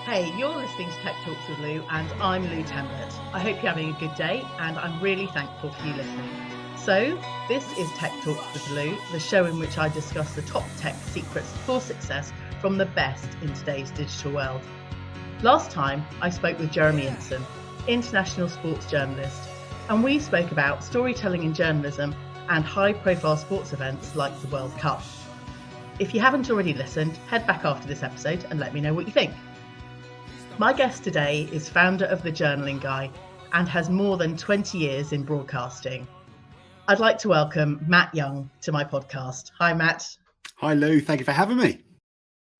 Hey, you're listening to Tech Talks with Lou, and I'm Lou Templett. I hope you're having a good day, and I'm really thankful for you listening. So, this is Tech Talks with Lou, the show in which I discuss the top tech secrets for success from the best in today's digital world. Last time, I spoke with Jeremy Inson, international sports journalist, and we spoke about storytelling in journalism and high-profile sports events like the World Cup. If you haven't already listened, head back after this episode and let me know what you think. My guest today is founder of The Journaling Guy and has more than 20 years in broadcasting. I'd like to welcome Matt Young to my podcast. Hi, Matt. Hi, Lou. Thank you for having me.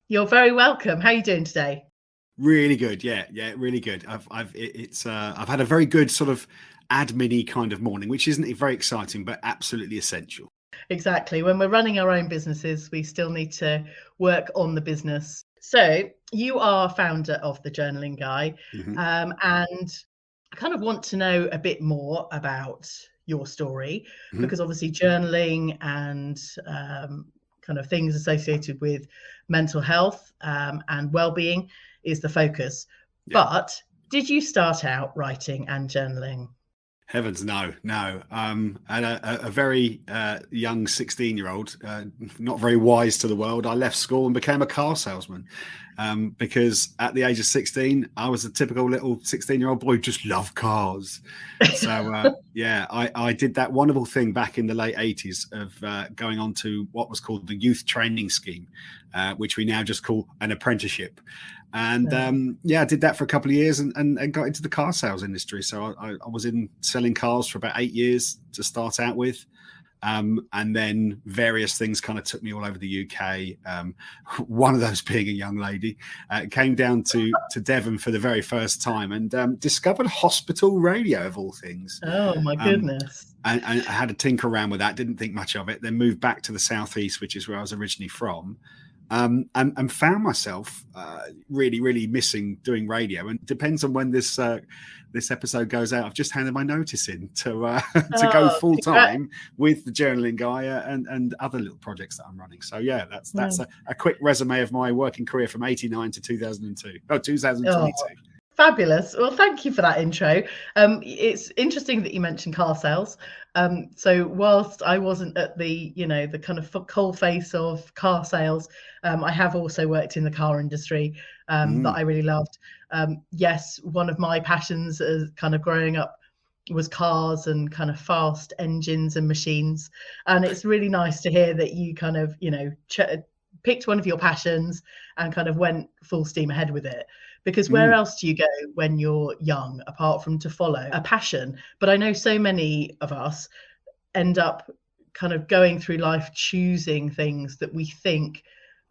You're very welcome. How are you doing today? Really good. Yeah, really good. I've had a very good sort of admin-y kind of morning, which isn't very exciting, but absolutely essential. Exactly. When we're running our own businesses, we still need to work on the business. So you are founder of The Journaling Guy, and I kind of want to know a bit more about your story, because obviously journaling and kind of things associated with mental health and well-being is the focus. Yeah. But did you start out writing and journaling? Heavens, no. And a very young 16-year-old, not very wise to the world, I left school and became a car salesman because at the age of 16, I was a typical little 16-year-old boy who just loved cars. So, I did that wonderful thing back in the late 80s of going on to what was called the Youth Training Scheme, which we now just call an apprenticeship. And I did that for a couple of years and got into the car sales industry. So I was in selling cars for about 8 years to start out with. And then various things kind of took me all over the UK. One of those being a young lady, came down to Devon for the very first time and discovered hospital radio of all things. Oh, my goodness. And I had a tinker around with that, didn't think much of it, then moved back to the Southeast, which is where I was originally from. And found myself really, really missing doing radio. And it depends on when this episode goes out. I've just handed my notice in to go full time with The Journaling Guy and other little projects that I'm running. So yeah, that's a quick resume of my working career from '89 to 2002. 2022. Fabulous. Well, thank you for that intro. It's interesting that you mentioned car sales. So whilst I wasn't at the kind of coal face of car sales, I have also worked in the car industry that I really loved. Yes, one of my passions as kind of growing up was cars and kind of fast engines and machines. And it's really nice to hear that you kind of, picked one of your passions and kind of went full steam ahead with it. Because where else do you go when you're young, apart from to follow a passion? But I know so many of us end up kind of going through life choosing things that we think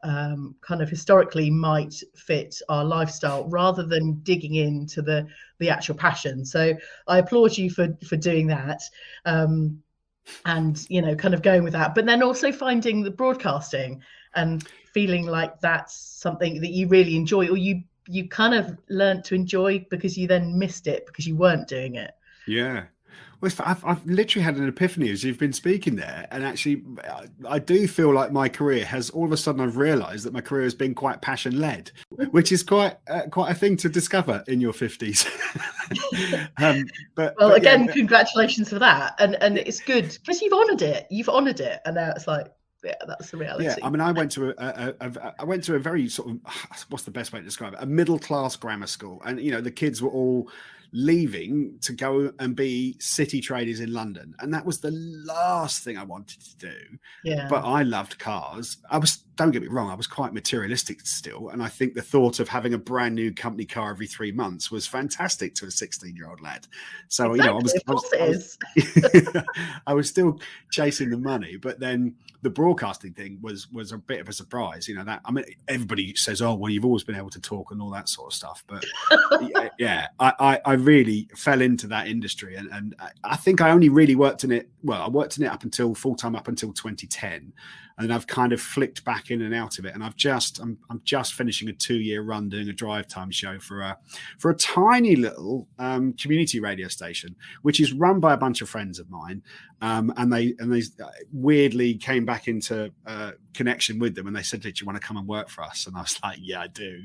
kind of historically might fit our lifestyle rather than digging into the actual passion. So I applaud you for doing that and, kind of going with that. But then also finding the broadcasting and feeling like that's something that you really enjoy, or you kind of learned to enjoy because you then missed it because you weren't doing it. Yeah. Well, I've literally had an epiphany as you've been speaking there. And actually, I do feel like my career has, all of a sudden, I've realised that my career has been quite passion-led, which is quite a thing to discover in your 50s. Congratulations for that. And it's good because you've honoured it. And now it's like, yeah, that's the reality. Yeah, I mean, I went to a very sort of, what's the best way to describe it? A middle-class grammar school, and the kids were all leaving to go and be city traders in London, and that was the last thing I wanted to do. Yeah. But I loved cars. Don't get me wrong, I was quite materialistic still, and I think the thought of having a brand new company car every 3 months was fantastic to a 16-year-old lad. So I was still chasing the money, but then the broadcasting thing was a bit of a surprise. That, I mean, everybody says, "Oh, well, you've always been able to talk and all that sort of stuff," but I really fell into that industry, and I think I only really worked in it. Well, I worked in it full time up until 2010, and I've kind of flicked back in and out of it. And I'm just finishing a 2-year run doing a drive time show for a tiny little community radio station, which is run by a bunch of friends of mine. And they weirdly came back into connection with them, and they said, "Did you want to come and work for us?" And I was like, "Yeah, I do."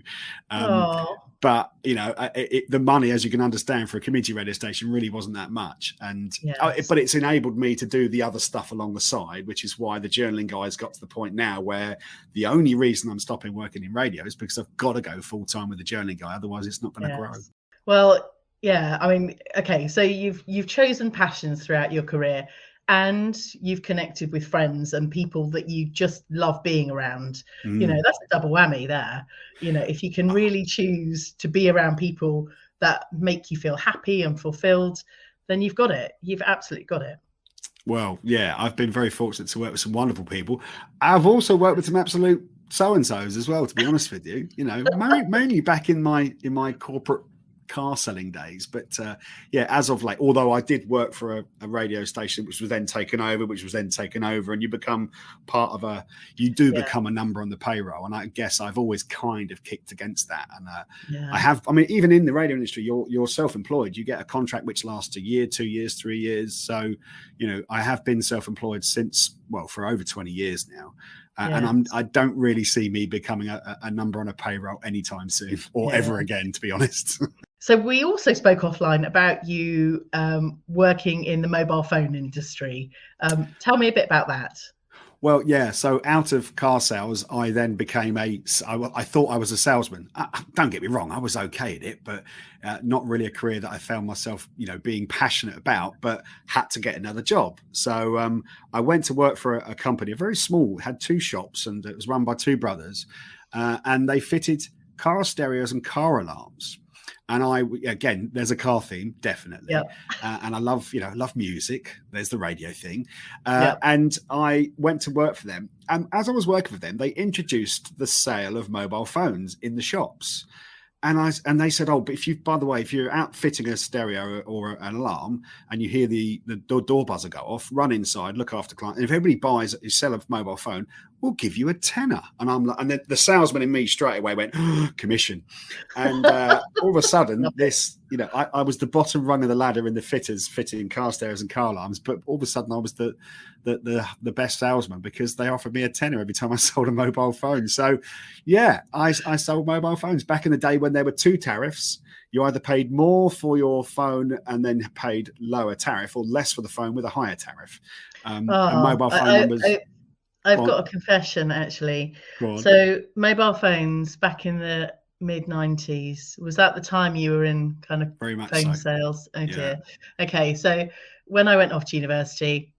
Oh, But the money, as you can understand, for a community radio station really wasn't that much, and yes. but it's enabled me to do the other stuff along the side, which is why the journaling guys got to the point now where the only reason I'm stopping working in radio is because I've got to go full time with the journaling guy, otherwise it's not going to grow. Well, yeah, I mean, okay, so you've chosen passions throughout your career, and you've connected with friends and people that you just love being around. That's a double whammy there. If you can really choose to be around people that make you feel happy and fulfilled, then you've got it. You've absolutely got it. Well, yeah, I've been very fortunate to work with some wonderful people. I've also worked with some absolute so-and-sos as well, to be honest with you. Mainly back in my corporate car selling days, but as of late, although I did work for a radio station which was then taken over, and you become part of become a number on the payroll, and I guess I've always kind of kicked against that. And even in the radio industry, you're self-employed, you get a contract which lasts a year, 2 years, 3 years, so I have been self-employed for over 20 years now. And I don't really see me becoming a number on a payroll anytime soon or ever again, to be honest. So we also spoke offline about you working in the mobile phone industry. Tell me a bit about that. Well, yeah. So out of car sales, I then became I thought I was a salesman. Don't get me wrong, I was okay at it, but not really a career that I found myself, being passionate about, but had to get another job. So I went to work for a company, a very small, had 2 shops, and it was run by 2 brothers, and they fitted car stereos and car alarms. And again, there's a car theme, definitely. Yep. And I love music. There's the radio thing. And I went to work for them. And as I was working for them, they introduced the sale of mobile phones in the shops. And they said, but if you're out fitting a stereo or an alarm and you hear the door buzzer go off, run inside, look after client. And if everybody buys a sell a mobile phone, we'll give you a tenner. And I'm like, and then the salesman in me straight away went, commission. And all of a sudden, I was the bottom rung of the ladder in the fitters fitting car stereos and car alarms. But all of a sudden, I was the best salesman because they offered me a tenner every time I sold a mobile phone. So, I sold mobile phones back in the day when there were 2 tariffs. You either paid more for your phone and then paid lower tariff, or less for the phone with a higher tariff. And mobile phone numbers. I've got a confession, actually. So mobile phones back in the mid-90s, was that the time you were in kind of very much phone sales? Oh dear. Okay, so when I went off to university,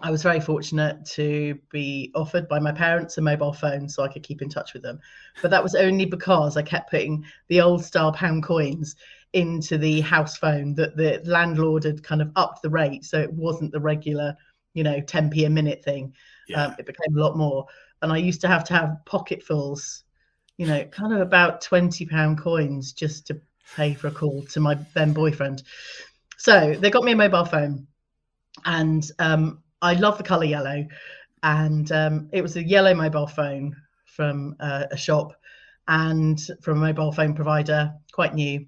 I was very fortunate to be offered by my parents a mobile phone so I could keep in touch with them. But that was only because I kept putting the old style pound coins into the house phone that the landlord had kind of upped the rate. So it wasn't the regular, 10p a minute thing. It became a lot more. And I used to have pocketfuls, kind of about £20 coins just to pay for a call to my then boyfriend. So they got me a mobile phone, and I love the color yellow. And it was a yellow mobile phone from a shop and from a mobile phone provider, quite new.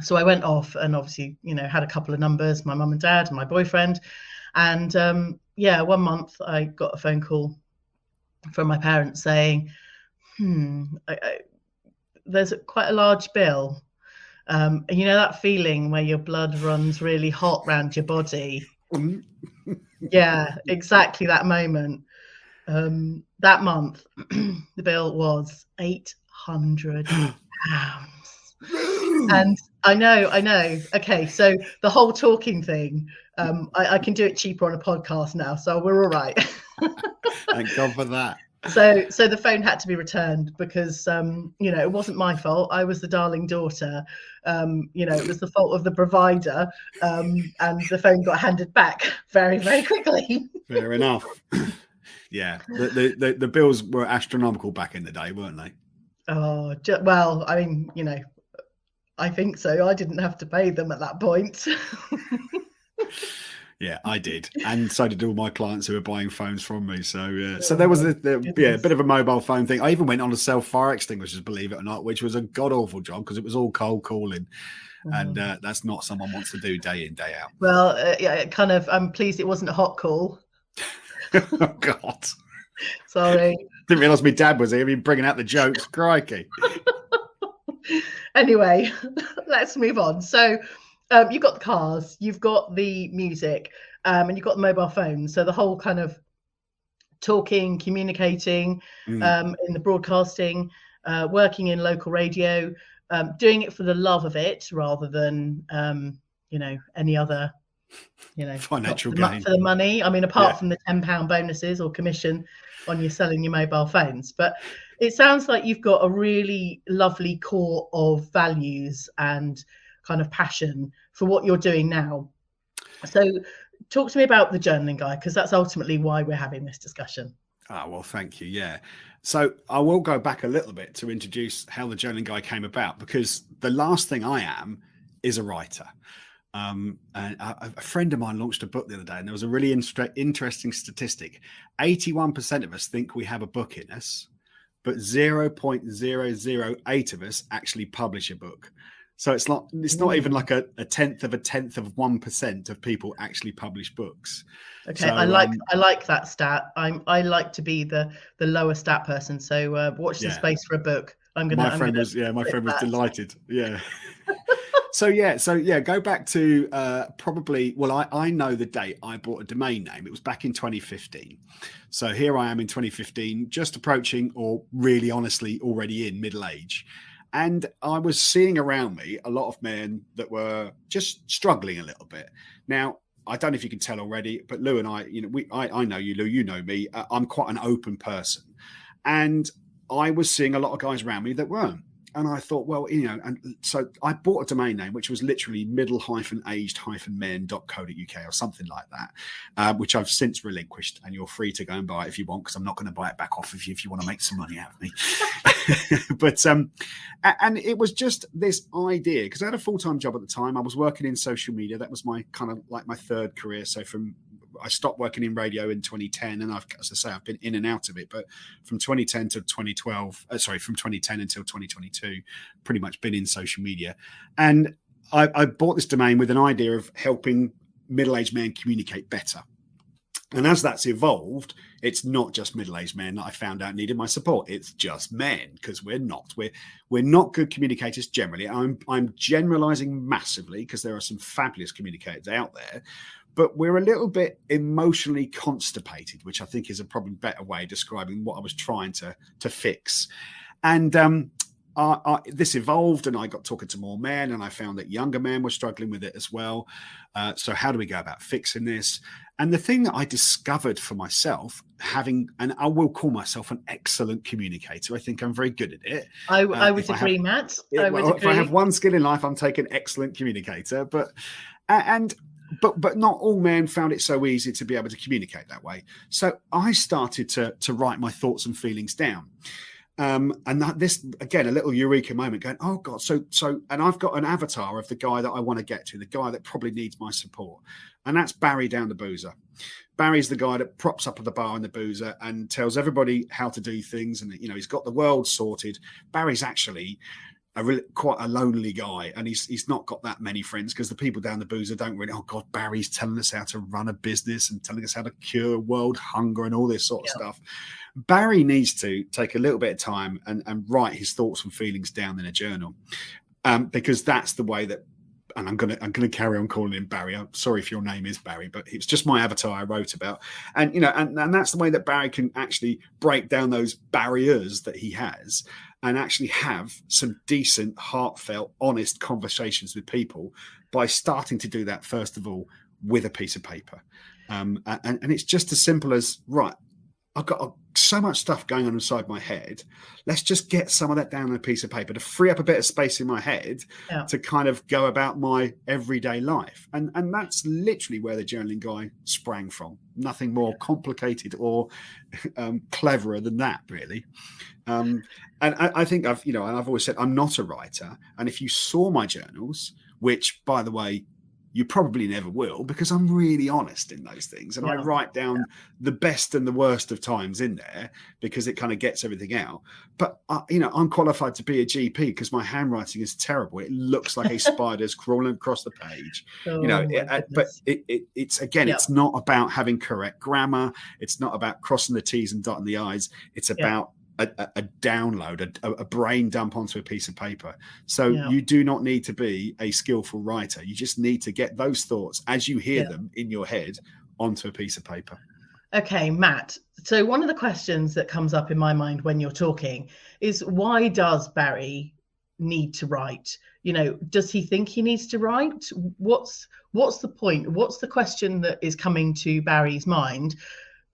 So I went off and obviously, had a couple of numbers, my mum and dad and my boyfriend. And 1 month I got a phone call from my parents saying, there's quite a large bill. And that feeling where your blood runs really hot round your body. Yeah, exactly that moment. That month, the bill was £800. And I know. Okay, so the whole talking thing, I can do it cheaper on a podcast now, so we're all right. Thank God for that. So the phone had to be returned because it wasn't my fault. I was the darling daughter. It was the fault of the provider, and the phone got handed back very, very quickly. Fair enough. Yeah, the bills were astronomical back in the day, weren't they? Oh well, I mean, I think so. I didn't have to pay them at that point. Yeah, I did, and so did all my clients who were buying phones from me. So, so there was a bit of a mobile phone thing. I even went on to sell fire extinguishers, believe it or not, which was a god awful job because it was all cold calling, and that's not someone wants to do day in day out. Well, I'm pleased it wasn't a hot call. Oh God. Sorry. Didn't realise my dad was here. He'd been bringing out the jokes. Crikey. Anyway, let's move on. So you've got the cars, you've got the music, and you've got the mobile phones. So the whole kind of talking, communicating in the broadcasting, working in local radio, doing it for the love of it rather than, any other, financial not gain for the money. I mean, apart from the £10 bonuses or commission on you selling your mobile phones. But it sounds like you've got a really lovely core of values and kind of passion for what you're doing now. So talk to me about the journaling guy, because that's ultimately why we're having this discussion. Well, thank you. Yeah. So I will go back a little bit to introduce how the journaling guy came about, because the last thing I am is a writer. And a friend of mine launched a book the other day, and there was a really interesting statistic. 81% of us think we have a book in us, but 0.008 of us actually publish a book. So it's not even like a tenth of 1% of people actually publish books. Okay, so, I like that stat. I like to be the lower stat person. So watch the space for a book. My friend was delighted. Yeah. So go back to probably, well, I know the date I bought a domain name. It was back in 2015. So here I am in 2015, just approaching, or really honestly already in middle age. And I was seeing around me a lot of men that were just struggling a little bit. Now, I don't know if you can tell already, but Lou and I, I know you, Lou, you know me. I'm quite an open person. And I was seeing a lot of guys around me that weren't. And I thought, well, and so I bought a domain name, which was literally middle-aged-men.co.uk or something like that, which I've since relinquished. And you're free to go and buy it if you want, because I'm not going to buy it back off of you if you want to make some money out of me. But, and it was just this idea, because I had a full-time job at the time. I was working in social media. That was my kind of like my third career. So I stopped working in radio in 2010, and as I say, I've been in and out of it. But from 2010 to 2012, from 2010 until 2022, pretty much been in social media. And I bought this domain with an idea of helping middle-aged men communicate better. And as that's evolved, it's not just middle-aged men that I found out needed my support. It's just men, because we're not good communicators generally. I'm generalizing massively, because there are some fabulous communicators out there. But we're a little bit emotionally constipated, which I think is a probably better way of describing what I was trying to fix. And this evolved, and I got talking to more men, and I found that younger men were struggling with it as well. So how do we go about fixing this? And the thing that I discovered for myself, and I will call myself an excellent communicator. I think I'm very good at it. I would agree, Matt. If I have one skill in life, I'm taking excellent communicator. But not all men found it so easy to be able to communicate that way. So I started to write my thoughts and feelings down. And this, again, a little eureka moment going, oh God. So, and I've got an avatar of the guy that I want to get to, the guy that probably needs my support. And that's Barry down the boozer. Barry's the guy that props up at the bar in the boozer and tells everybody how to do things. And, he's got the world sorted. Barry's actually quite a lonely guy, and he's not got that many friends, because the people down the boozer don't really, oh God, Barry's telling us how to run a business and telling us how to cure world hunger and all this sort of stuff. Barry needs to take a little bit of time and write his thoughts and feelings down in a journal, because that's the way that, and I'm gonna carry on calling him Barry. I'm sorry if your name is Barry, but it's just my avatar I wrote about. And and that's the way that Barry can actually break down those barriers that he has and actually have some decent, heartfelt, honest conversations with people by starting to do that, first of all, with a piece of paper. And it's just as simple as, right, I've got so much stuff going on inside my head. Let's just get some of that down on a piece of paper to free up a bit of space in my head to kind of go about my everyday life. And that's literally where the journaling guy sprang from. Nothing more complicated or cleverer than that, really. And I think I've always said I'm not a writer. And if you saw my journals, which, by the way, you probably never will, because I'm really honest in those things. And I write down the best and the worst of times in there because it kind of gets everything out. But, I'm qualified to be a GP because my handwriting is terrible. It looks like a spider's crawling across the page. But it's again, it's not about having correct grammar. It's not about crossing the T's and dotting the I's. It's about a download, a brain dump onto a piece of paper. So you do not need to be a skillful writer. You just need to get those thoughts as you hear them in your head onto a piece of paper. Okay, Matt. So one of the questions that comes up in my mind when you're talking is, why does Barry need to write? Does he think he needs to write? What's the point? What's the question that is coming to Barry's mind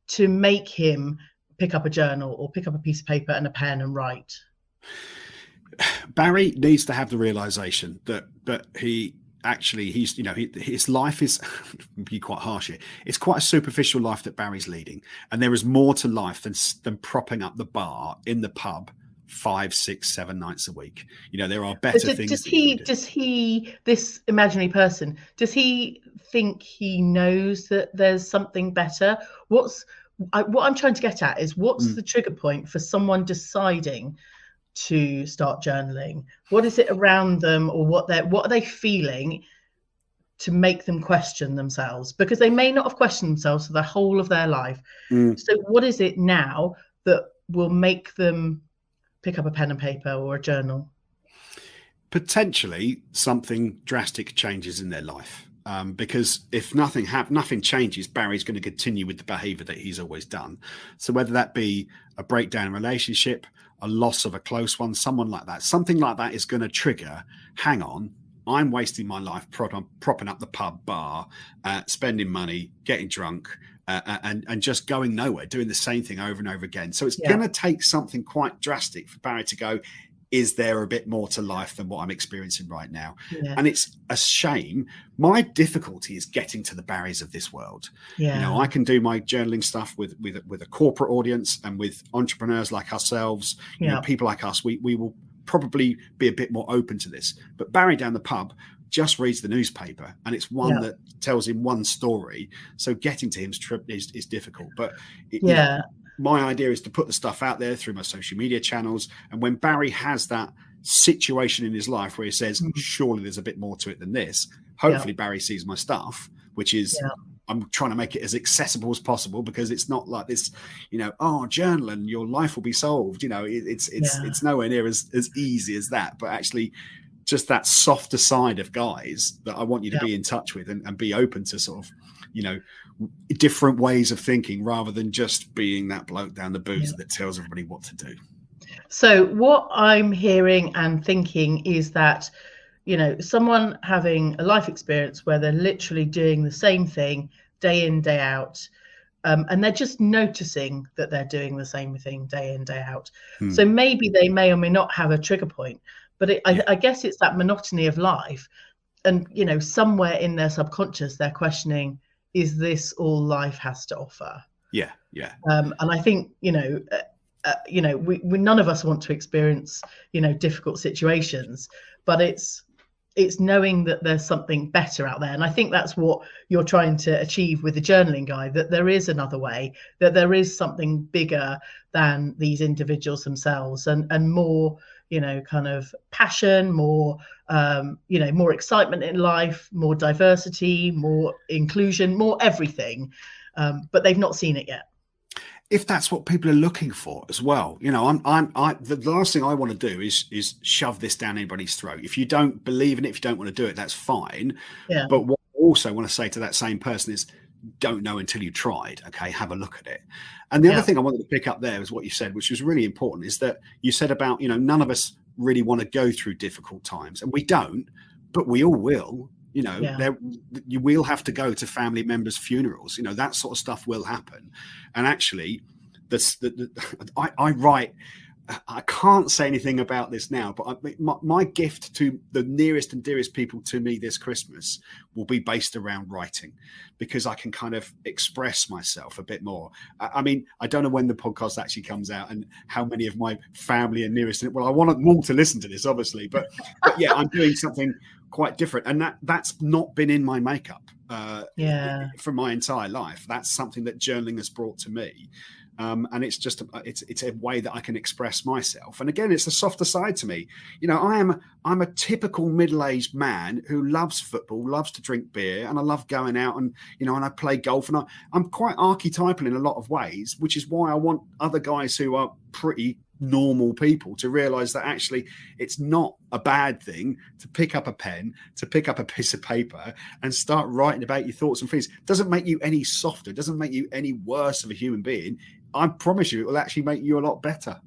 to make him pick up a journal or pick up a piece of paper and a pen and write? Barry needs to have the realization that his life is be quite harsh here. It's quite a superficial life that Barry's leading, and there is more to life than propping up the bar in the pub 5, 6, 7 nights a week. There are better things. Does he, this imaginary person, does he think he knows that there's something better? What I'm trying to get at is, what's the trigger point for someone deciding to start journaling? What is it around them, or what are they feeling to make them question themselves? Because they may not have questioned themselves for the whole of their life. So what is it now that will make them pick up a pen and paper or a journal? Potentially something drastic changes in their life. Because if nothing changes, Barry's going to continue with the behavior that he's always done. So whether that be a breakdown in a relationship, a loss of a close one, someone like that, something like that is going to trigger, hang on, I'm wasting my life propping up the pub bar, spending money, getting drunk, and just going nowhere, doing the same thing over and over again. So it's going to take something quite drastic for Barry to go, is there a bit more to life than what I'm experiencing right now? And it's a shame. My difficulty is getting to the Barrys of this world. I can do my journaling stuff with a corporate audience and with entrepreneurs like ourselves, people like us. We will probably be a bit more open to this. But Barry down the pub just reads the newspaper, and it's one that tells him one story. So getting to him is difficult. But my idea is to put the stuff out there through my social media channels. And when Barry has that situation in his life where he says, surely there's a bit more to it than this, hopefully Barry sees my stuff, which is, I'm trying to make it as accessible as possible, because it's not like this, journal and your life will be solved. It's nowhere near as easy as that. But actually, just that softer side of guys that I want you to be in touch with and be open to sort of, different ways of thinking, rather than just being that bloke down the booze that tells everybody what to do. So what I'm hearing and thinking is that, someone having a life experience where they're literally doing the same thing day in, day out, and they're just noticing that they're doing the same thing day in, day out. So maybe they may or may not have a trigger point, but I guess it's that monotony of life. And, somewhere in their subconscious, they're questioning, is this all life has to offer? And I think, we none of us want to experience, difficult situations, but it's knowing that there's something better out there. And I think that's what you're trying to achieve with the journaling guide, that there is another way, that there is something bigger than these individuals themselves, and more, kind of passion, more, more excitement in life, more diversity, more inclusion, more everything. But they've not seen it yet. If that's what people are looking for as well, the last thing I want to do is shove this down anybody's throat. If you don't believe in it, if you don't want to do it, that's fine. But what I also want to say to that same person is, don't know until you tried. Okay, have a look at it. And the other thing I wanted to pick up there is what you said, which was really important, is that you said about, none of us really want to go through difficult times, and we don't, but we all will. You will have to go to family members' funerals. That sort of stuff will happen. And actually, I write I can't say anything about this now, but my gift to the nearest and dearest people to me this Christmas will be based around writing, because I can kind of express myself a bit more. I mean, I don't know when the podcast actually comes out and how many of my family and nearest. Well, I want them all to listen to this, obviously, but yeah, I'm doing something quite different, and that's not been in my makeup for my entire life. That's something that journaling has brought to me. And it's just it's a way that I can express myself. And again, it's the softer side to me. You know, I'm a typical middle-aged man who loves football, loves to drink beer, and I love going out and, you know, and I play golf, and I'm quite archetypal in a lot of ways, which is why I want other guys who are pretty normal people to realize that actually it's not a bad thing to pick up a pen, to pick up a piece of paper and start writing about your thoughts and feelings. It doesn't make you any softer, it doesn't make you any worse of a human being. I promise you it will actually make you a lot better.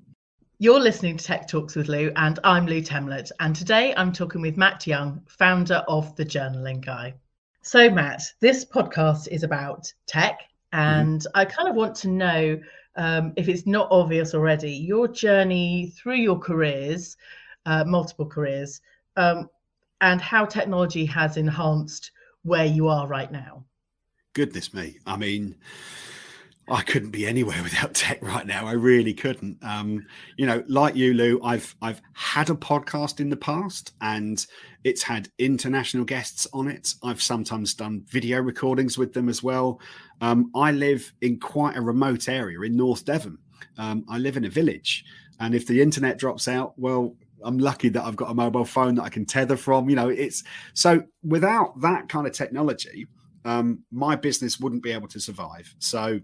You're listening to Tech Talks with Lou, and I'm Lou Temlett, and today I'm talking with Matt Young, founder of The Journaling Guy. So Matt, this podcast is about tech, and I kind of want to know, if it's not obvious already, your journey through your careers, multiple careers, and how technology has enhanced where you are right now. Goodness me. I mean, I couldn't be anywhere without tech right now. I really couldn't. You know, like you, Lou, I've had a podcast in the past, and it's had international guests on it. I've sometimes done video recordings with them as well. I live in quite a remote area in North Devon. I live in a village, and if the internet drops out, well, I'm lucky that I've got a mobile phone that I can tether from. You know, it's so without that kind of technology, my business wouldn't be able to survive. So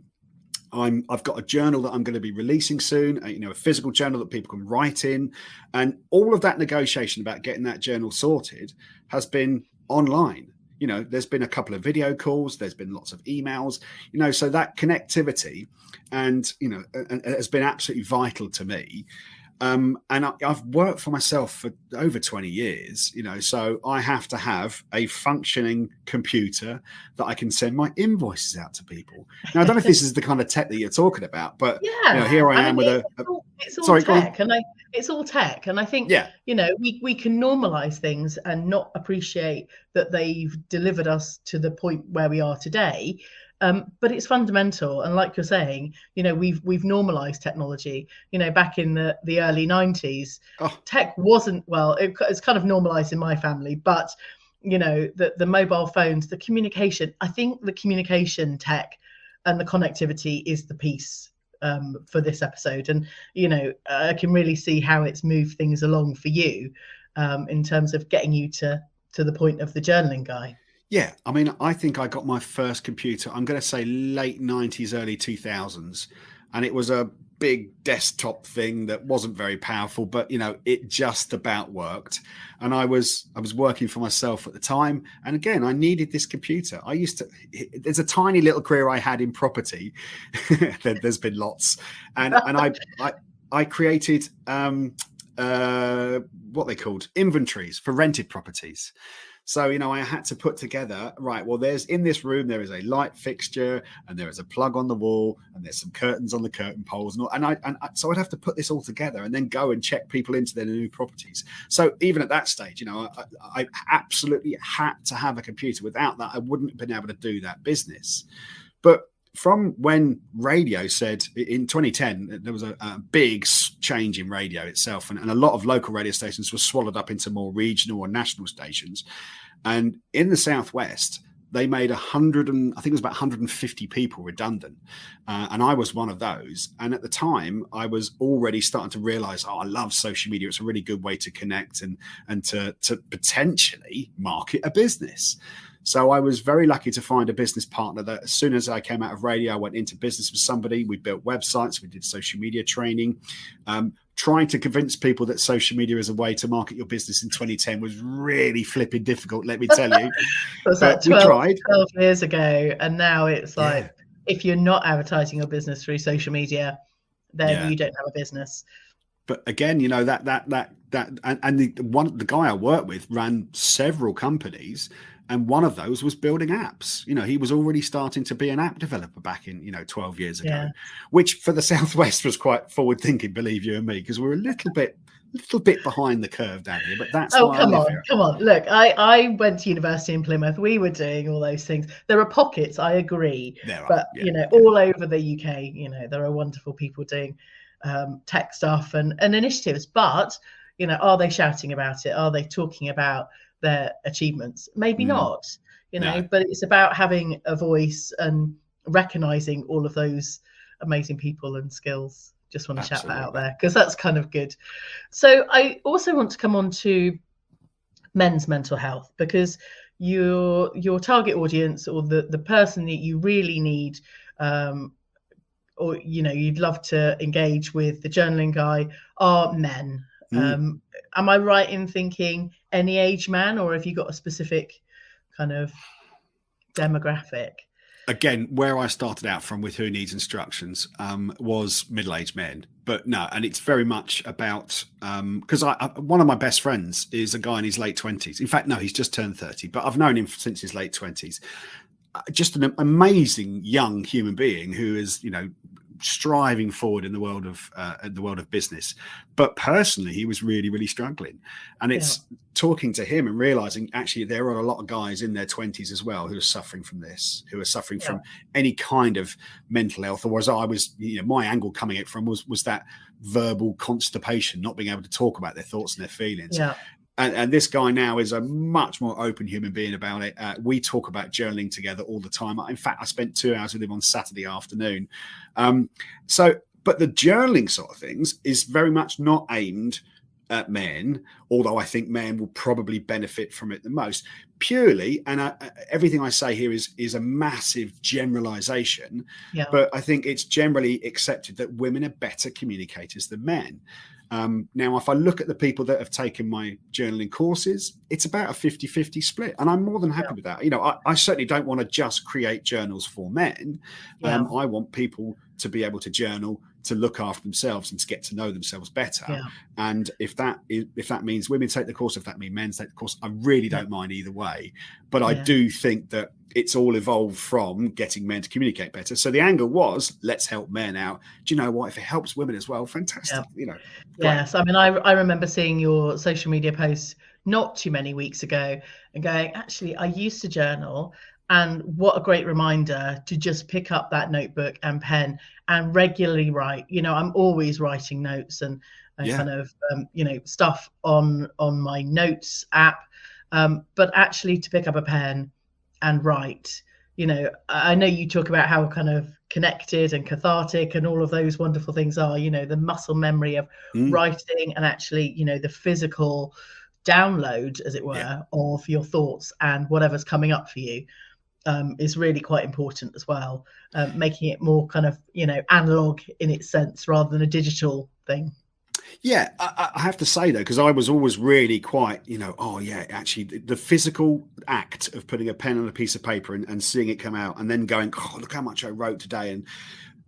I've got a journal that I'm going to be releasing soon, you know, a physical journal that people can write in. And all of that negotiation about getting that journal sorted has been online. You know, there's been a couple of video calls, there's been lots of emails, you know, so that connectivity and, you know, and has been absolutely vital to me. And I've worked for myself for over 20 years, you know, so I have to have a functioning computer that I can send my invoices out to people. Now, I don't know if this is the kind of tech that you're talking about, but you know, here I am with it's all tech, and it's all tech. And I think, you know, we can normalize things and not appreciate that they've delivered us to the point where we are today. But it's fundamental, and like you're saying, you know, we've normalized technology. You know, back in the early 90s, tech wasn't, well, it's kind of normalized in my family, but you know, the mobile phones, the communication. I think the communication tech and the connectivity is the piece for this episode, and you know, I can really see how it's moved things along for you in terms of getting you to the point of the journaling guy. Yeah, I mean, I think I got my first computer, I'm going to say late 90s, early 2000s. And it was a big desktop thing that wasn't very powerful, but, you know, it just about worked. And I was working for myself at the time. And again, I needed this computer. There's a tiny little career I had in property. There's been lots. And I created what they called inventories for rented properties. So, you know, I had to put together, right, well, in this room, there is a light fixture and there is a plug on the wall and there's some curtains on the curtain poles. So I'd have to put this all together and then go and check people into their new properties. So even at that stage, you know, I absolutely had to have a computer. Without that, I wouldn't have been able to do that business. But from when radio said in 2010, there was a big change in radio itself, and a lot of local radio stations were swallowed up into more regional or national stations. And in the Southwest, they made 100 and I think it was about 150 people redundant. And I was one of those. And at the time, I was already starting to realize, I love social media. It's a really good way to connect and to potentially market a business. So I was very lucky to find a business partner that as soon as I came out of radio, I went into business with somebody. We built websites, we did social media training. Trying to convince people that social media is a way to market your business in 2010 was really flipping difficult, let me tell you. It was like 12 years ago. And now it's like, if you're not advertising your business through social media, then you don't have a business. But again, you know, the guy I worked with ran several companies, And one of those was building apps. He was already starting to be an app developer back in 12 years ago, which for the Southwest was quite forward thinking, believe you and me, because we're a little bit behind the curve down here, but that's why I live here. Come on. Look, I went to university in Plymouth. We were doing all those things. There are pockets, I agree, but all over the UK, there are wonderful people doing tech stuff and initiatives. But are they shouting about it? Are they talking about their achievements? Maybe not. But it's about having a voice and recognizing all of those amazing people and skills. Just want to shout that out there because that's kind of good. So I also want to come on to men's mental health, because your target audience, or the person that you really need, or you'd love to engage with, the journaling guy, are men. Am I right in thinking any age man, or have you got a specific kind of demographic? Again, where I started out from with Who Needs Instructions was middle-aged men, but no, and it's very much about because one of my best friends is a guy in his late 20s. In fact, no, he's just turned 30, but I've known him since his late 20s. Just an amazing young human being who is, striving forward in the world of business. But personally, he was really, really struggling. And it's talking to him and realizing actually there are a lot of guys in their 20s as well who are suffering from this, who are suffering from any kind of mental health. Or whereas I was, my angle coming at from was that verbal constipation, not being able to talk about their thoughts and their feelings. Yeah. And this guy now is a much more open human being about it. We talk about journaling together all the time. In fact, I spent 2 hours with him on Saturday afternoon. But the journaling sort of things is very much not aimed at men, although I think men will probably benefit from it the most. Purely, and everything I say here is a massive generalization, but I think it's generally accepted that women are better communicators than men. Now, if I look at the people that have taken my journaling courses, it's about a 50-50 split. And I'm more than happy with that. I certainly don't want to just create journals for men. I want people to be able to journal, to look after themselves and to get to know themselves better. And if that means women take the course, if that means men take the course, I really don't mind either way. But I do think that it's all evolved from getting men to communicate better. So the angle was, let's help men out. Do you know what? If it helps women as well, fantastic. Yes. I mean, I remember seeing your social media posts not too many weeks ago and going, actually, I used to journal, and what a great reminder to just pick up that notebook and pen and regularly write. I'm always writing notes and kind of, stuff on my notes app. But actually to pick up a pen and write, I know you talk about how kind of connected and cathartic and all of those wonderful things are, the muscle memory of writing, and actually, the physical download, as it were, of your thoughts and whatever's coming up for you is really quite important as well. Making it more kind of, analog in its sense rather than a digital thing. Yeah, I have to say, though, because I was always really quite, actually the physical act of putting a pen on a piece of paper and seeing it come out and then going, oh, look how much I wrote today. And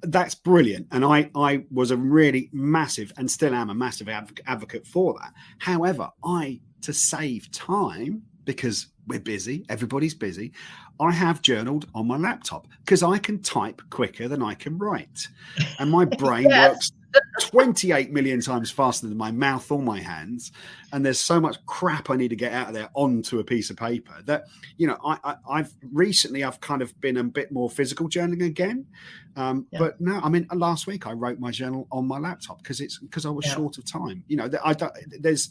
that's brilliant. And I was a really massive, and still am a massive advocate for that. However, to save time, because we're busy, everybody's busy, I have journaled on my laptop because I can type quicker than I can write. And my brain works 28 million times faster than my mouth or my hands. And there's so much crap I need to get out of there onto a piece of paper that, I've kind of been a bit more physical journaling again. But no, I mean, last week I wrote my journal on my laptop because I was short of time. There's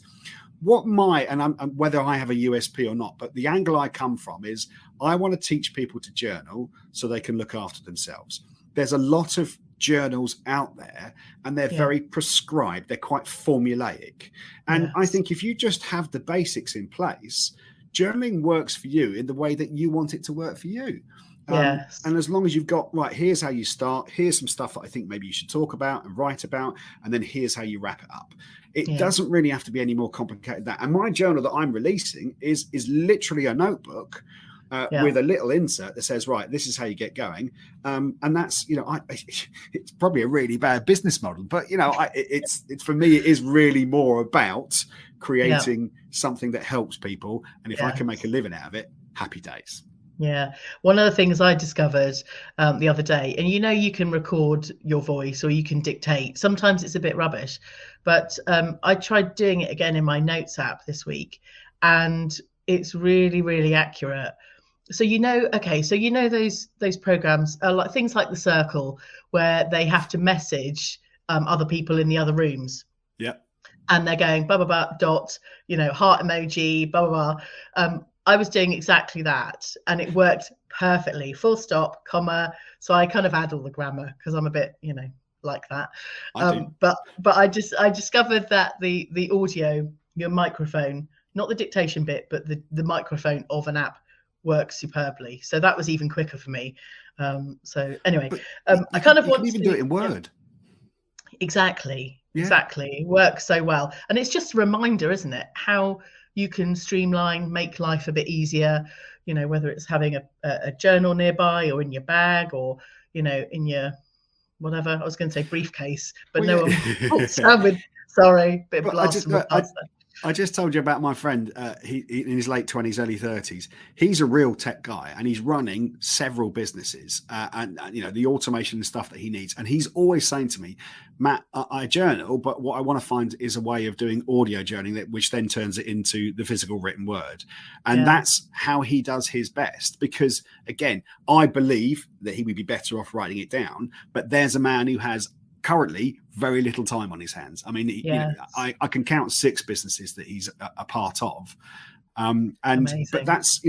whether I have a USP or not, but the angle I come from is I want to teach people to journal so they can look after themselves. There's a lot of journals out there and they're very prescribed. They're quite formulaic. And I think if you just have the basics in place, journaling works for you in the way that you want it to work for you. And as long as you've got, right, here's how you start, here's some stuff that I think maybe you should talk about and write about, and then here's how you wrap it up. It doesn't really have to be any more complicated than that. And my journal that I'm releasing is literally a notebook with a little insert that says, right, this is how you get going. And that's, it's probably a really bad business model, but, it's for me, it is really more about creating something that helps people. And if I can make a living out of it, happy days. Yeah. One of the things I discovered the other day, and you can record your voice or you can dictate. Sometimes it's a bit rubbish, but I tried doing it again in my notes app this week, and it's really, really accurate. So okay, so those programs, like things like The Circle, where they have to message other people in the other rooms, Yeah. and they're going blah blah blah dot, heart emoji, blah blah blah. I was doing exactly that, and it worked perfectly. Full stop, comma. So I kind of add all the grammar because I'm a bit, like that. I do. But I discovered that the audio, your microphone, not the dictation bit, but the microphone of an app works superbly. So that was even quicker for me. So anyway, But I kind of you can want even to do it in Word. Exactly. Yeah. Exactly. It works so well. And it's just a reminder, isn't it? How you can streamline, make life a bit easier, whether it's having a journal nearby or in your bag or, in your whatever. I was going to say briefcase, but Well, no yeah. one walks around with, sorry, bit of But blast from the past there. I just told you about my friend. He in his late 20s, early 30s. He's a real tech guy, and he's running several businesses, and the automation and stuff that he needs. And he's always saying to me, Matt, I journal, but what I want to find is a way of doing audio journaling, which then turns it into the physical written word. And that's how he does his best. Because again, I believe that he would be better off writing it down. But there's a man who has currently very little time on his hands. I mean, I can count 6 businesses that he's a part of. But that's,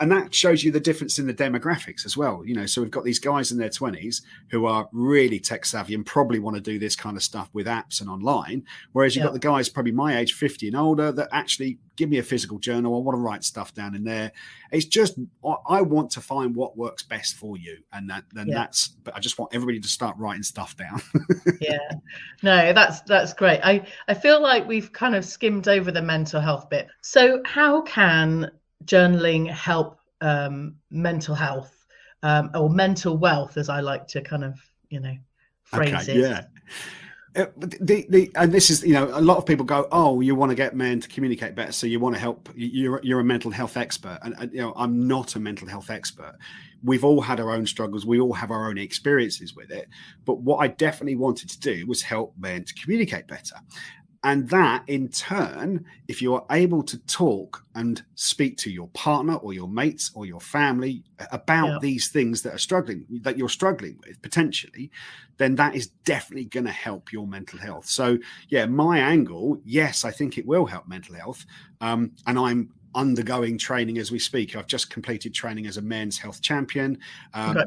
and that shows you the difference in the demographics as well. So we've got these guys in their 20s who are really tech savvy and probably want to do this kind of stuff with apps and online. Whereas you've got the guys probably my age, 50 and older, that actually give me a physical journal. I want to write stuff down in there. It's just, I want to find what works best for you. And but I just want everybody to start writing stuff down. Yeah, no, that's great. I feel like we've kind of skimmed over the mental health bit. So how can journaling help mental health or mental wealth, as I like to kind of phrase it? Yeah. And this is, a lot of people go, oh, you want to get men to communicate better, so you want to help. You're a mental health expert, and I'm not a mental health expert. We've all had our own struggles. We all have our own experiences with it. But what I definitely wanted to do was help men to communicate better. And that, in turn, if you are able to talk and speak to your partner or your mates or your family about these things that you're struggling with potentially, then that is definitely going to help your mental health. So, my angle, yes, I think it will help mental health. And I'm undergoing training as we speak. I've just completed training as a men's health champion.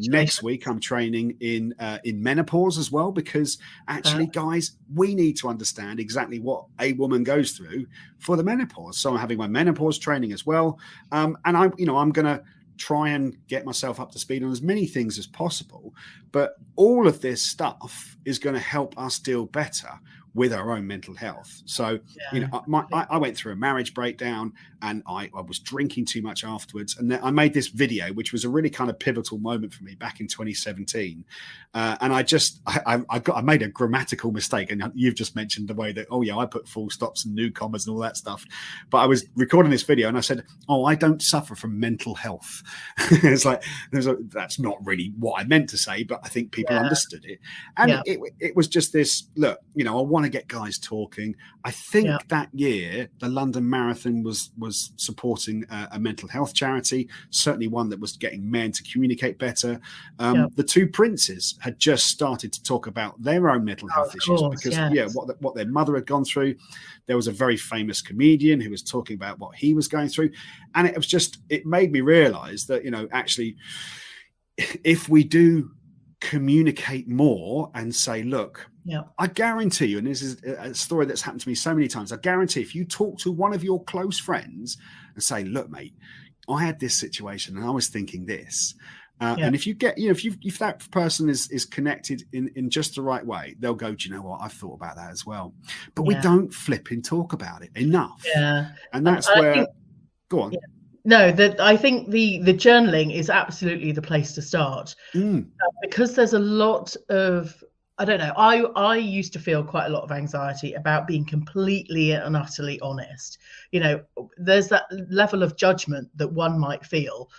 Next week, I'm training in menopause as well, because actually, guys, we need to understand exactly what a woman goes through for the menopause. So I'm having my menopause training as well. And I'm going to try and get myself up to speed on as many things as possible. But all of this stuff is going to help us deal better with our own mental health. So, I went through a marriage breakdown, and I was drinking too much afterwards. And then I made this video, which was a really kind of pivotal moment for me back in 2017. And I made a grammatical mistake. And you've just mentioned the way that, I put full stops and new commas and all that stuff. But I was recording this video and I said, I don't suffer from mental health. It's like, that's not really what I meant to say, but I think people understood it. And it was just this, look, I want to get guys talking. I think that year the London Marathon was supporting a mental health charity, certainly one that was getting men to communicate better. The two princes had just started to talk about their own mental health issues because what their mother had gone through. There was a very famous comedian who was talking about what he was going through, and it made me realize that actually, if we do communicate more and say, look, I guarantee you, and this is a story that's happened to me so many times, I guarantee if you talk to one of your close friends and say, look, mate, I had this situation and I was thinking this. And if you get, if that person is connected in just the right way, they'll go, do you know what? I've thought about that as well. But we don't flip and talk about it enough. Yeah. And that's go on. Yeah. No, I think the journaling is absolutely the place to start because there's a lot of I don't know. I used to feel quite a lot of anxiety about being completely and utterly honest. You know, there's that level of judgment that one might feel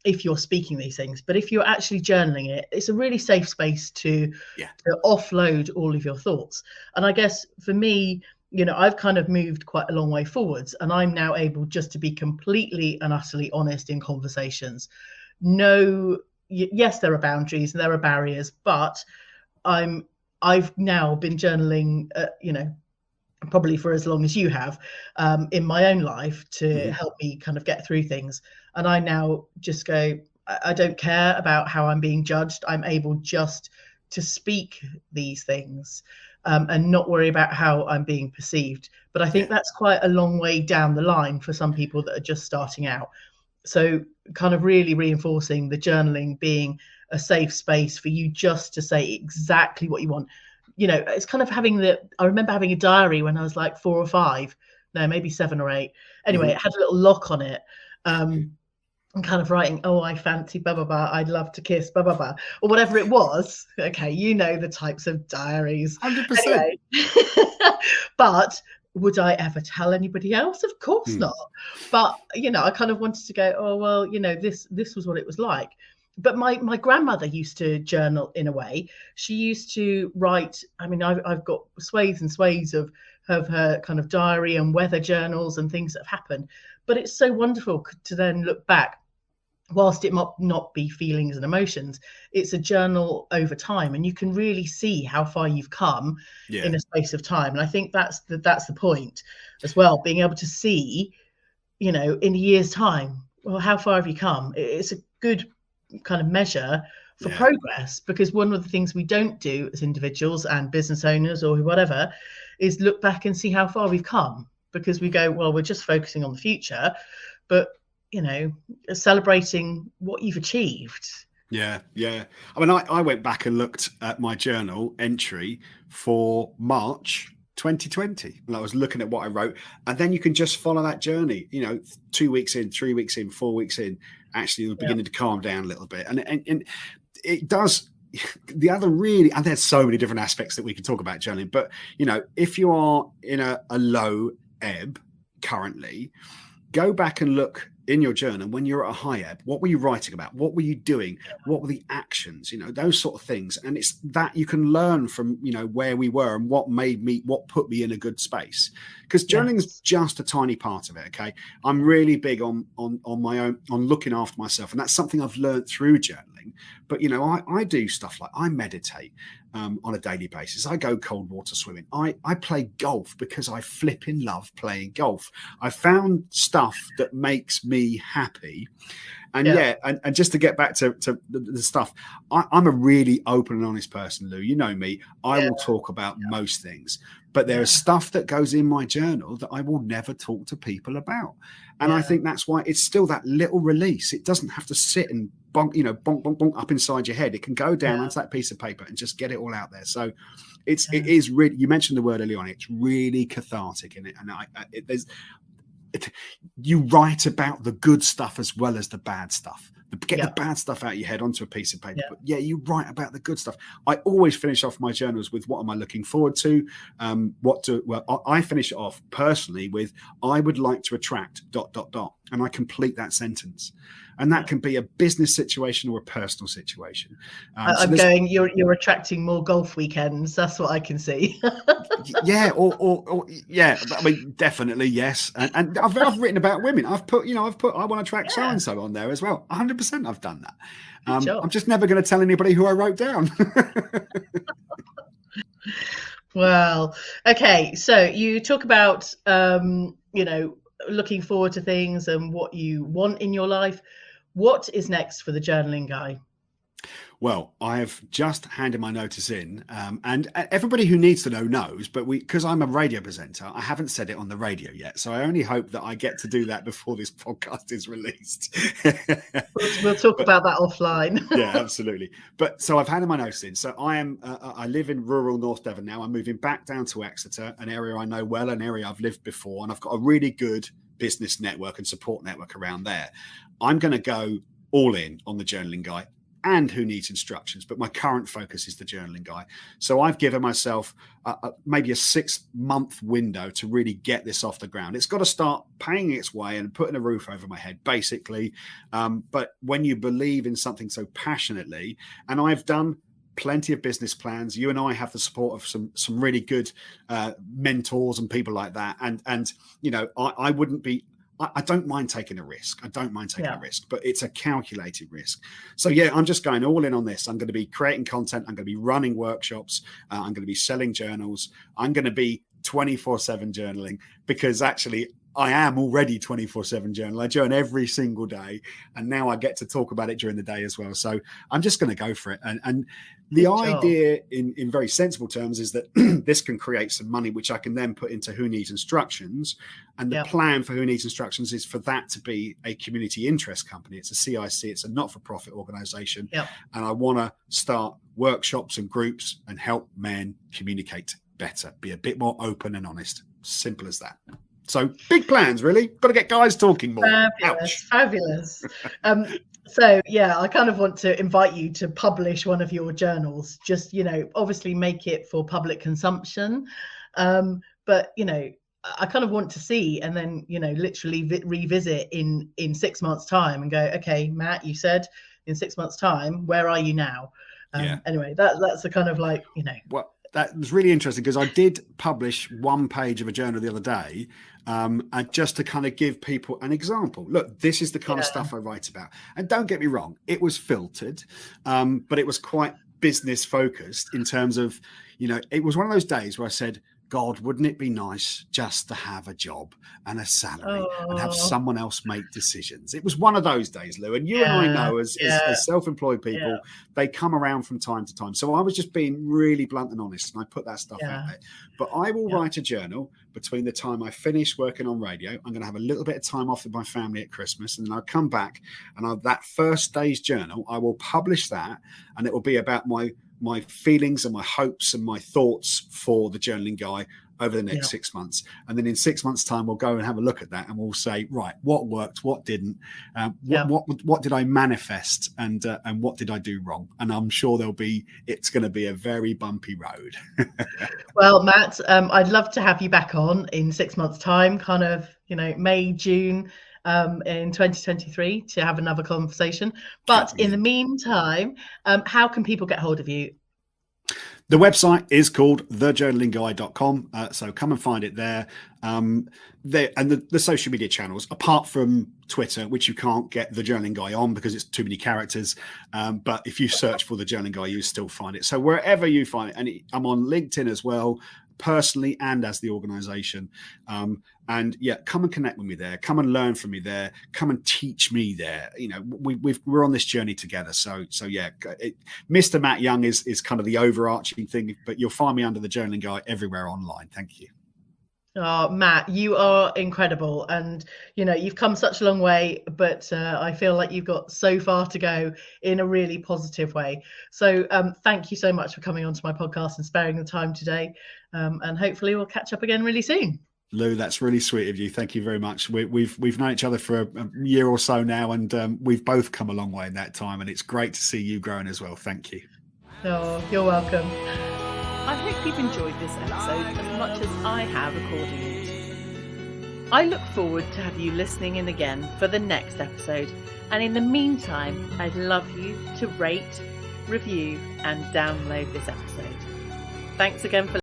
if you're speaking these things. But if you're actually journaling it, it's a really safe space Yeah. to offload all of your thoughts. And I guess for me, you know, I've kind of moved quite a long way forwards, and I'm now able just to be completely and utterly honest in conversations. No, yes, there are boundaries and there are barriers, but I've now been journaling, you know, probably for as long as you have, in my own life to help me kind of get through things. And I now just go, I don't care about how I'm being judged. I'm able just to speak these things, and not worry about how I'm being perceived. But I think Yeah. that's quite a long way down the line for some people that are just starting out. So kind of really reinforcing the journaling being a safe space for you just to say exactly what you want. You know, it's kind of having I remember having a diary when I was like 4 or 5, no, maybe 7 or 8. Anyway, it had a little lock on it. And kind of writing, oh, I fancy blah, blah, blah. I'd love to kiss, blah, blah, blah, or whatever it was. Okay, you know the types of diaries. 100%. Anyway, but would I ever tell anybody else? Of course not. But, you know, I kind of wanted to go, oh, well, you know, this was what it was like. But my grandmother used to journal in a way. She used to write, I mean, I've got swathes and swathes of her kind of diary and weather journals and things that have happened. But it's so wonderful to then look back. Whilst it might not be feelings and emotions, it's a journal over time, and you can really see how far you've come in a space of time. And I think that's the point as well, being able to see, you know, in a year's time, well, how far have you come? It's a good kind of measure for progress, because one of the things we don't do as individuals and business owners or whatever is look back and see how far we've come, because we go, well, we're just focusing on the future, but you know, celebrating what you've achieved. Yeah. I mean, I went back and looked at my journal entry for March 2020, and I was looking at what I wrote, and then you can just follow that journey. You know, 2 weeks in, 3 weeks in, 4 weeks in, actually you're beginning to calm down a little bit, and it does. The other really, and there's so many different aspects that we can talk about journaling, but you know, if you are in a low ebb currently, go back and look in your journal when you're at a high ebb. What were you writing about? What were you doing? What were the actions? You know, those sort of things. And it's that you can learn from, you know, where we were and what put me in a good space. Because journaling is just a tiny part of it. Okay. I'm really big on my own, on looking after myself. And that's something I've learned through journaling. But, you know, I do stuff like I meditate on a daily basis. I go cold water swimming. I play golf because I flipping love playing golf. I found stuff that makes me happy. And and just to get back to the stuff, I'm a really open and honest person, Lou. You know me. I will talk about most things, but there is stuff that goes in my journal that I will never talk to people about. And I think that's why it's still that little release. It doesn't have to sit and bonk, you know, bonk, bonk, bonk up inside your head. It can go down onto that piece of paper and just get it all out there. So it is really, you mentioned the word earlier on, it's really cathartic in it. And you write about the good stuff as well as the bad stuff. Get the bad stuff out of your head onto a piece of paper. But you write about the good stuff. I always finish off my journals with what am I looking forward to? I finish it off personally with I would like to attract ... And I complete that sentence. And that can be a business situation or a personal situation. I'm going, you're attracting more golf weekends. That's what I can see. or I mean, definitely, yes. And I've written about women. I've put I want to attract so-and-so on there as well. 100% I've done that. I'm just never going to tell anybody who I wrote down. Well, okay. So you talk about, you know, looking forward to things and what you want in your life. What is next for the journaling guy? Well, I have just handed my notice in, and everybody who needs to know knows, but because I'm a radio presenter, I haven't said it on the radio yet. So I only hope that I get to do that before this podcast is released. We'll talk about that offline. Yeah, absolutely. But so I've handed my notice in. So I live in rural North Devon now. I'm moving back down to Exeter, an area I know well, an area I've lived before, and I've got a really good business network and support network around there. I'm going to go all in on the journaling guy. and Who Needs Instructions, but my current focus is the journaling guy. So I've given myself maybe a 6-month window to really get this off the ground. It's got to start paying its way and putting a roof over my head, basically. But when you believe in something so passionately, and I've done plenty of business plans. You and I have the support of some really good mentors and people like that. And you know, I wouldn't be. I don't mind taking a risk. I don't mind taking a risk, but it's a calculated risk. So yeah, I'm just going all in on this. I'm going to be creating content. I'm going to be running workshops. I'm going to be selling journals. I'm going to be 24/7 journaling, because actually I am already 24/7 journal. I journal every single day, and now I get to talk about it during the day as well. So I'm just going to go for it. And the idea in very sensible terms is that this can create some money, which I can then put into Who Needs Instructions. And the plan for Who Needs Instructions is for that to be a community interest company. It's a CIC. It's a not-for-profit organization. And I want to start workshops and groups and help men communicate better, be a bit more open and honest. Simple as that. So big plans, really. Got to get guys talking more. Fabulous. So yeah, I kind of want to invite you to publish one of your journals. Just, you know, obviously make it for public consumption. But, you know, I kind of want to see, and then, you know, literally revisit in 6 months' time and go, okay, Matt, you said in 6 months' time, where are you now? Anyway, that's the kind of like, you know. Well, that was really interesting, because I did publish one page of a journal the other day, and just to kind of give people an example. Look, this is the kind of stuff I write about. And don't get me wrong, it was filtered, but it was quite business focused in terms of, you know, it was one of those days where I said, God, wouldn't it be nice just to have a job and a salary and have someone else make decisions? It was one of those days, Lou. And you and I know as self-employed people, they come around from time to time. So I was just being really blunt and honest, and I put that stuff out there. But I will write a journal between the time I finish working on radio. I'm going to have a little bit of time off with my family at Christmas, and then I'll come back, and that first day's journal, I will publish that, and it will be about my feelings and my hopes and my thoughts for the journaling guy over the next 6 months. And then in 6 months' time, we'll go and have a look at that, and we'll say, right, what worked, what didn't, what did I manifest, and what did I do wrong? And I'm sure it's going to be a very bumpy road. Well, Matt, I'd love to have you back on in 6 months' time, kind of, you know, May, June, in 2023, to have another conversation. But in the meantime, how can people get hold of you? The website is called thejournalingguy.com. So come and find it there. And the social media channels, apart from Twitter, which you can't get The Journaling Guy on because it's too many characters. But if you search for The Journaling Guy, you still find it. So wherever you find it, and I'm on LinkedIn as well, personally and as the organization. And yeah, come and connect with me there. Come and learn from me there. Come and teach me there. You know, we're on this journey together. So yeah, Mr. Matt Young is kind of the overarching thing, but you'll find me under The Journaling Guy everywhere online. Thank you. Oh, Matt, you are incredible. And, you know, you've come such a long way, but I feel like you've got so far to go in a really positive way. So thank you so much for coming onto my podcast and sparing the time today. And hopefully we'll catch up again really soon. Lou, that's really sweet of you. Thank you very much. We've known each other for a year or so now, and we've both come a long way in that time. And it's great to see you growing as well. Thank you. Oh, you're welcome. I hope you've enjoyed this episode as much as I have recording it. I look forward to have you listening in again for the next episode. And in the meantime, I'd love you to rate, review, and download this episode. Thanks again for